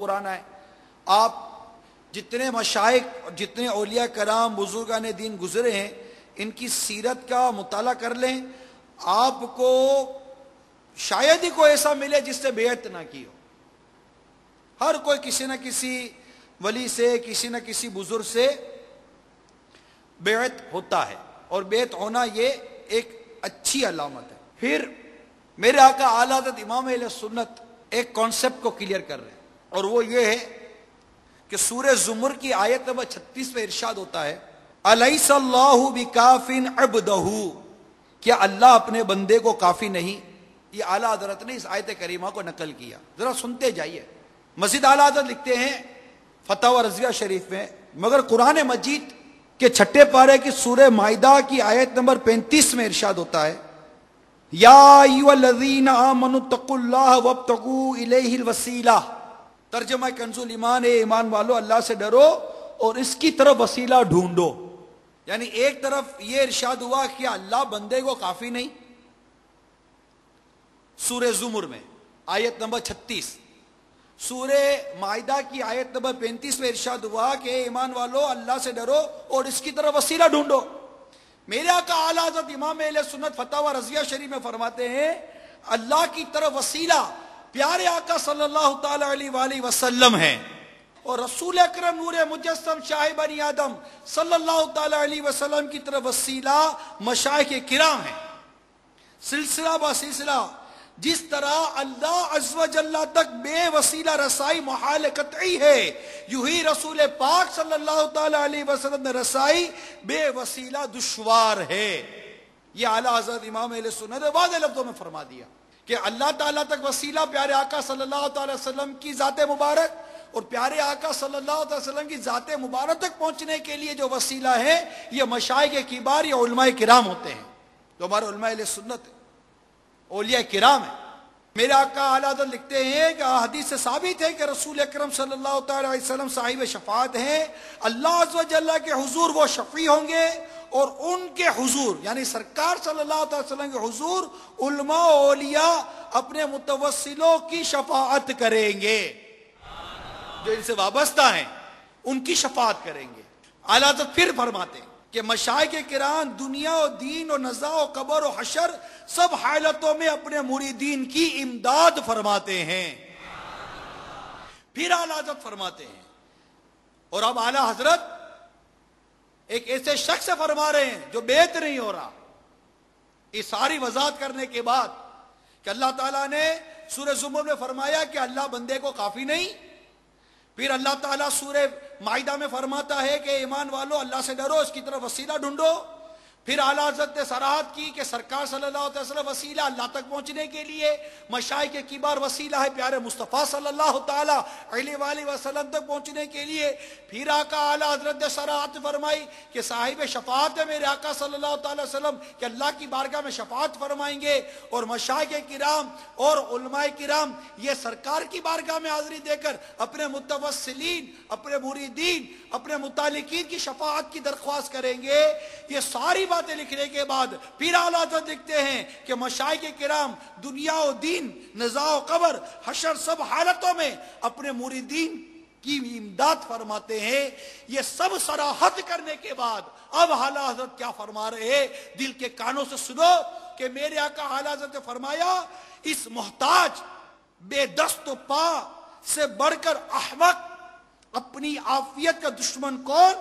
पुराना है। आप जितने मशाइख और जितने औलिया कराम बुजुर्गान दीन गुजरे हैं, इनकी सीरत का मुताला कर लें, आपको शायद ही कोई ऐसा मिले जिससे बेअत ना की हो। हर कोई किसी न किसी वली से, किसी न किसी बुजुर्ग से बेअत होता है, और बेअत होना ये एक अच्छी अलामत है। फिर मेरे आका आला हज़रत इमाम अहले सुन्नत एक कॉन्सेप्ट को क्लियर कर रहे हैं, और वो ये है कि सूरह ज़ुमर की आयत नंबर 36 में इरशाद होता है, अलैसल्लाहु बिकाफिन अब्दहू, क्या अल्लाह अपने बंदे को काफी नहीं। ये आला हज़रत ने इस आयत करीमा को नकल किया, जरा सुनते जाइए। मज़ीद आला हज़रत लिखते हैं फतवा रज़िया शरीफ में, मगर कुरान मजीद के छठे पारे की सूरह माइदा की आयत नंबर 35 में इरशाद होता है, या अय्युहल्लज़ीना आमनुत्तकुल्लाह वब्तगू इलैहिल वसीला। तर्जुमा कंजुल ईमान, ईमान वालो अल्लाह से डरो और इसकी तरफ वसीला ढूंढो। यानी एक तरफ यह इरशाद हुआ कि अल्लाह बंदे को काफी नहीं, सूरह ज़ुमर में आयत नंबर 36, सूरह माइदा की आयत नंबर 35 में इरशाद हुआ कि ईमान वालो अल्लाह से डरो और इसकी तरफ वसीला ढूंढो। मेरे आका आला हज़रत इमाम अहले सुन्नत फतवा रज़िया शरीफ में फरमाते हैं, अल्लाह की तरफ वसीला प्यारे आका सल्लल्लाहु ताला अलैहि वसल्लम है, और रसूल अकरम नूर मुजस्सम शाह बनी आदम सल्लल्लाहु ताला अलैहि वसल्लम की तरफ वसीला मशाइख किराम है। सिलसिला ब सिलसिला जिस तरह अल्लाह अज़्ज़ व जल्ला तक बेवसीला रसाई मुहाल कतई है, यूं ही रसूल पाक सल्लल्लाहु ताला अलैहि वसल्लम ने रसाई बेवसीला दुश्वार है। यह आला हज़रत इमाम अहले सुन्नत ने वाज़ेह लफ्ज़ों में फरमा दिया कि अल्लाह ताला तक वसीला प्यारे आका सल्लल्लाहु अलैहि वसल्लम की ज़ाते मुबारक और प्यारे आका सल्लल्लाहु अलैहि वसल्लम की ज़ाते मुबारक तक पहुंचने के लिए जो वसीला है, ये मशाइख किबार या उलमाए किराम होते हैं, जो हमारे उलमाए अहले सुन्नत औलिया किराम है। मेरे आका आला हज़रत लिखते हैं कि हदीस से साबित है कि रसूल अकरम सल्लल्लाहु अलैहि वसल्लम साहिब शफाअत हैं। अल्लाह अज़्ज़ व जल्ला के हुजूर वो शफी होंगे और उनके हुजूर यानी सरकार सल्लल्लाहु अलैहि वसल्लम के हुजूर उलमा औलिया अपने मुतवस्सिलों की शफाअत करेंगे, जो इनसे वाबस्ता हैं उनकी शफाअत करेंगे। आला हज़रत फिर फरमाते हैं कि मशाइख किराम दुनिया और दीन और नज़ा और कब्र और हशर सब हालतों में अपने मुरीदीन की इमदाद फरमाते हैं। फिर आला हज़रत फरमाते हैं, और अब आला हज़रत एक ऐसे शख्स से फरमा रहे हैं जो बेत नहीं हो रहा। इस सारी वजाहत करने के बाद कि अल्लाह ताला ने सूरह ज़ुमर में फरमाया कि अल्लाह बंदे को काफी नहीं, फिर अल्लाह ताला सूरह माइदा में फरमाता है कि ईमान वालों अल्लाह से डरो, इसकी तरफ वसीला ढूंढो। फिर आला हज़रत ने सराहत की कि सरकार सल्लल्लाहु अलैहि वसल्लम वसीला अल्लाह तक पहुंचने के लिए, मशाइख किबार वसीला है प्यारे मुस्तफ़ा सल्लल्लाहु ताला अलैहि वसल्लम तक पहुंचने के लिए। फिर आका आला हज़रत ने सराहत फरमाई कि साहिब शफाअत है मेरे आका सल्लल्लाहु ताला अलैहि वसल्लम कि अल्लाह की बारगाह में शफाअत फरमाएंगे, और मशाइख किराम और उलमाए किराम ये सरकार की बारगाह में हाजिरी देकर अपने मुतवस्सिलीन, अपने मुरीदीन, अपने मुतालिकीन की शफाअत की दरख्वास्त करेंगे। ये सारी बातें लिखने के बाद फिर आला हज़रत लिखते हैं कि मशाइख किराम दुनिया और दीन, नज़ा और कब्र, हशर सब हालतों में अपने मुरीदीन की इमदाद फरमाते हैं। ये सब सराहत करने के बाद अब आला हज़रत क्या फरमा रहे हैं, दिल के कानों से सुनो कि मेरे आका आला हज़रत ने फरमाया, इस मोहताज बेदस्त पा से बढ़कर अहमक अपनी आफियत का दुश्मन कौन,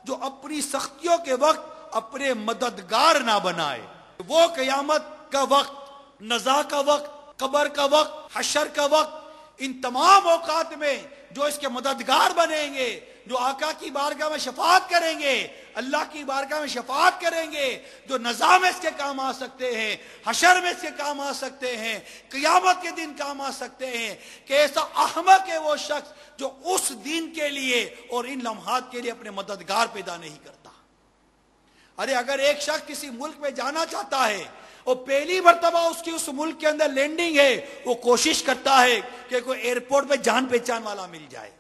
जो अपनी सख्तियों के वक्त अपने मददगार ना बनाए। वो क़यामत का वक्त, नज़ा का वक्त, कब्र का वक्त, हशर का वक्त, इन तमाम औकात में जो इसके मददगार बनेंगे, जो आका की बारगाह में शफाअत करेंगे, अल्लाह की बारगाह में शफाअत करेंगे, जो नज़ा में इसके काम आ सकते हैं, हशर में इसके काम आ सकते हैं, क़यामत के दिन काम आ सकते हैं, कि ऐसा अहमक है वो शख्स जो उस दिन के लिए और इन लम्हात के लिए अपने मददगार पैदा नहीं करता। अरे अगर एक शख्स किसी मुल्क में जाना चाहता है और पहली मर्तबा उसकी उस मुल्क के अंदर लैंडिंग है, वो कोशिश करता है कि कोई एयरपोर्ट पे जान पहचान वाला मिल जाए,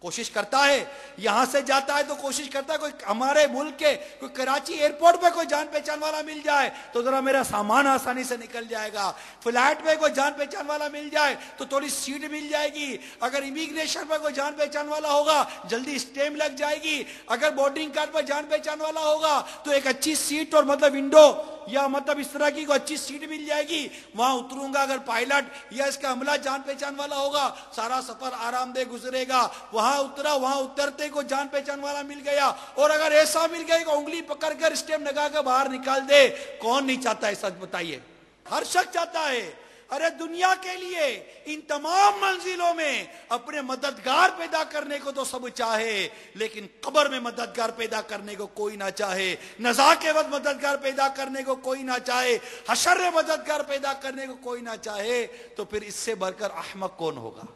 कोशिश करता है, यहां से जाता है तो कोशिश करता है कोई हमारे मुल्क के कोई कराची एयरपोर्ट पे कोई जान पहचान वाला मिल जाए तो जरा मेरा सामान आसानी से निकल जाएगा, फ्लाइट पे कोई जान पहचान वाला मिल जाए तो थोड़ी सीट मिल जाएगी, अगर इमिग्रेशन पर कोई जान पहचान वाला होगा जल्दी स्टैम्प लग जाएगी, अगर बोर्डिंग कार्ड पर जान पहचान वाला होगा तो एक अच्छी सीट और मतलब विंडो या मतलब इस तरह की कोई अच्छी सीट मिल जाएगी, वहां उतरूंगा, अगर पायलट या इसका अमला जान पहचान वाला होगा सारा सफर आरामदेह गुजरेगा, वहां उतरा, वहां उतरते को जान पहचान वाला मिल गया, और अगर ऐसा मिल गया कि उंगली पकड़कर स्टेम लगा कर बाहर निकाल दे, कौन नहीं चाहता है? सच बताइए, हर शख्स चाहता है। अरे दुनिया के लिए इन तमाम मंजिलों में अपने मददगार पैदा करने को तो सब चाहे, लेकिन कब्र में मददगार पैदा करने को कोई ना चाहे, नज़ा के वक्त मददगार पैदा करने को कोई ना चाहे, हशर में मददगार पैदा करने को कोई ना चाहे, तो फिर इससे बढ़कर अहमक कौन होगा?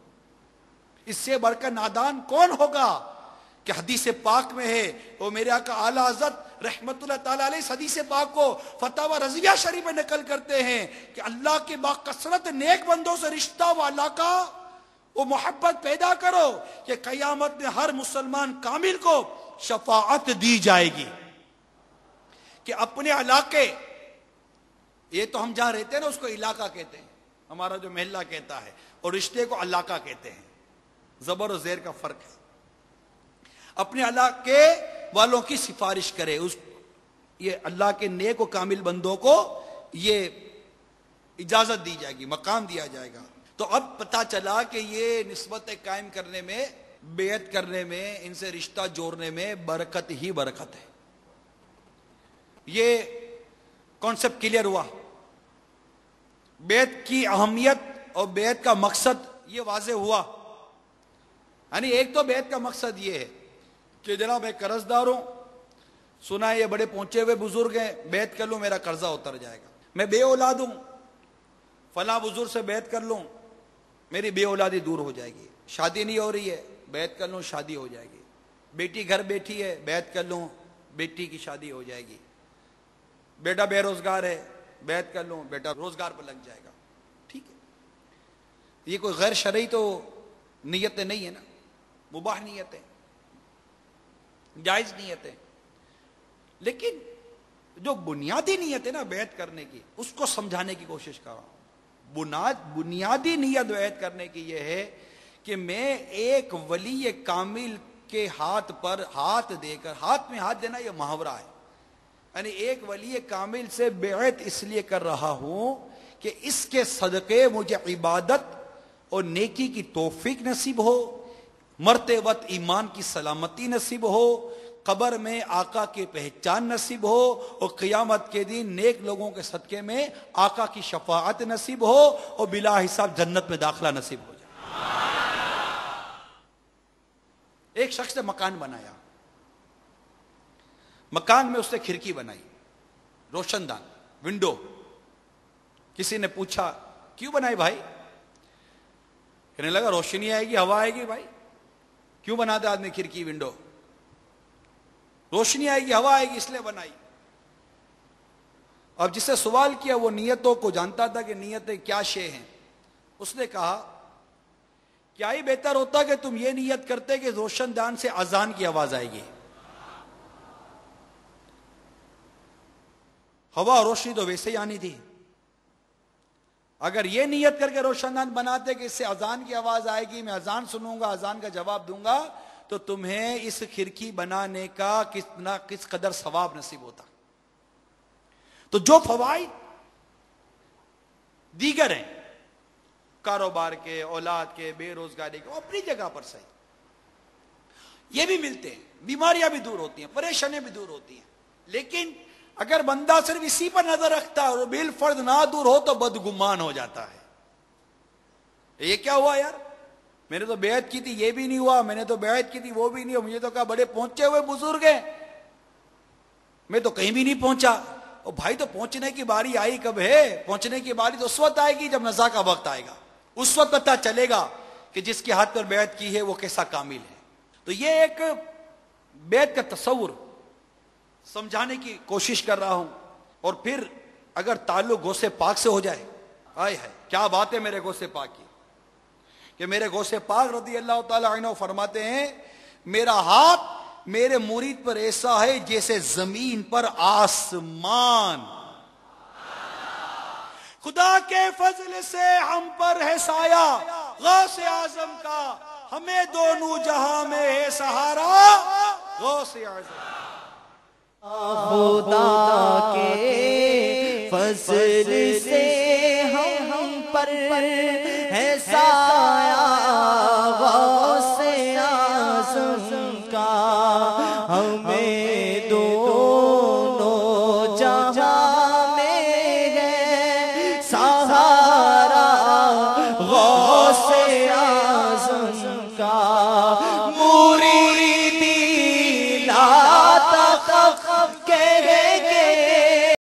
इससे बढ़कर नादान कौन होगा? कि हदीस पाक में है, वो मेरे आका आला हज़रत रहमतुल्लाह ताला अलैह हदीस पाक को फतावा रज़िया शरीफ में नकल करते हैं कि अल्लाह के बाकसरत नेक बंदों से रिश्ता व अलाका वो मोहब्बत पैदा करो कि क़यामत में हर मुसलमान कामिल को शफाअत दी जाएगी। कि अपने इलाके, ये तो हम जहां रहते हैं ना उसको इलाका कहते हैं, हमारा जो महल्ला कहता है, और रिश्ते को इलाका कहते हैं, जबर और जेर का फर्क है। अपने इलाके वालों की सिफारिश करे, उस ये अल्लाह के नेक और कामिल बंदों को ये इजाजत दी जाएगी, मकाम दिया जाएगा। तो अब पता चला कि ये निस्बत कायम करने में, बेयत करने में, इनसे रिश्ता जोड़ने में बरकत ही बरकत है। ये कॉन्सेप्ट क्लियर हुआ, बेयत की अहमियत और बेयत का मकसद ये वाजे हुआ। यानी एक तो बेयत का मकसद ये है कि जनाब मैं कर्जदार हूं, सुना है ये बड़े पहुंचे हुए बुजुर्ग हैं, बैत कर लूं मेरा कर्जा उतर जाएगा। मैं बे औलाद हूं, फला बुजुर्ग से बैत कर लूं मेरी बे औलादी दूर हो जाएगी। शादी नहीं हो रही है, बैत कर लूं शादी हो जाएगी। बेटी घर बैठी है, बैत कर लूं बेटी की शादी हो जाएगी। बेटा बेरोजगार है, बैत कर लूं बेटा रोजगार पर लग जाएगा। ठीक है, ये कोई गैर शरई तो नीयतें नहीं है ना, मुबाह नीयतें, जायज नीयतें। लेकिन जो बुनियादी नीयत है ना बैत करने की, उसको समझाने की कोशिश कर रहा हूं। बुनियादी नीयत बैत करने की यह है कि मैं एक वली कामिल के हाथ पर हाथ देकर, हाथ में हाथ देना यह मुहावरा है, यानी एक वली कामिल से बैत इसलिए कर रहा हूं कि इसके सदके मुझे इबादत और नेकी की तौफीक नसीब हो, मरते वक्त ईमान की सलामती नसीब हो, कब्र में आका की पहचान नसीब हो, और क़यामत के दिन नेक लोगों के सदके में आका की शफाअत नसीब हो, और बिला हिसाब जन्नत में दाखिला नसीब हो जाए। एक शख्स ने मकान बनाया, मकान में उसने खिड़की बनाई, रोशनदान, विंडो। किसी ने पूछा क्यों बनाई भाई? कहने लगा रोशनी आएगी, हवा आएगी। भाई क्यों बनाते आदमी खिड़की विंडो? रोशनी आएगी, हवा आएगी, इसलिए बनाई। अब जिससे सवाल किया वो नियतों को जानता था कि नियतें क्या शे हैं। उसने कहा क्या ही बेहतर होता कि तुम ये नियत करते कि रोशनदान से अजान की आवाज आएगी। हवा रोशनी तो वैसे ही आनी थी। अगर ये नियत करके रोशनदान बनाते कि इससे अजान की आवाज आएगी, मैं अजान सुनूंगा, अजान का जवाब दूंगा, तो तुम्हें इस खिड़की बनाने का किस कदर सवाब नसीब होता। तो जो फवाइद दीगर हैं कारोबार के, औलाद के, बेरोजगारी के, अपनी जगह पर सही, ये भी मिलते हैं, बीमारियां भी दूर होती हैं, परेशानियां भी दूर होती हैं। लेकिन अगर बंदा सिर्फ इसी पर नजर रखता है और बिल फर्ज ना दूर हो तो बदगुमान हो जाता है। ये क्या हुआ यार, मैंने तो बेअत की थी, ये भी नहीं हुआ, मैंने तो बेअत की थी, वो भी नहीं हुआ, मुझे तो कहा बड़े पहुंचे हुए बुजुर्ग हैं, मैं तो कहीं भी नहीं पहुंचा। और भाई तो पहुंचने की बारी आई कब है? पहुंचने की बारी तो उस वक्त आएगी जब नज़ा का वक्त आएगा, उस वक्त पता चलेगा कि जिसके हाथ पर बेअत की है वो कैसा कामिल है। तो ये एक बेअत का तस्वुर समझाने की कोशिश कर रहा हूं। और फिर अगर ताल्लुक गौसे पाक से हो जाए, आए है क्या बात है मेरे गौसे पाक की, कि मेरे गौसे पाक रज़ी अल्लाह ताला अन्हु फरमाते हैं, मेरा हाथ मेरे मुरीद पर ऐसा है जैसे जमीन पर आसमान। खुदा के फजल से हम पर है साया गौसे आजम का, हमें दोनों जहां में है सहारा गौसे आजम। खुदा के फजल से हम पर है साया गौसे आज़म का, हमें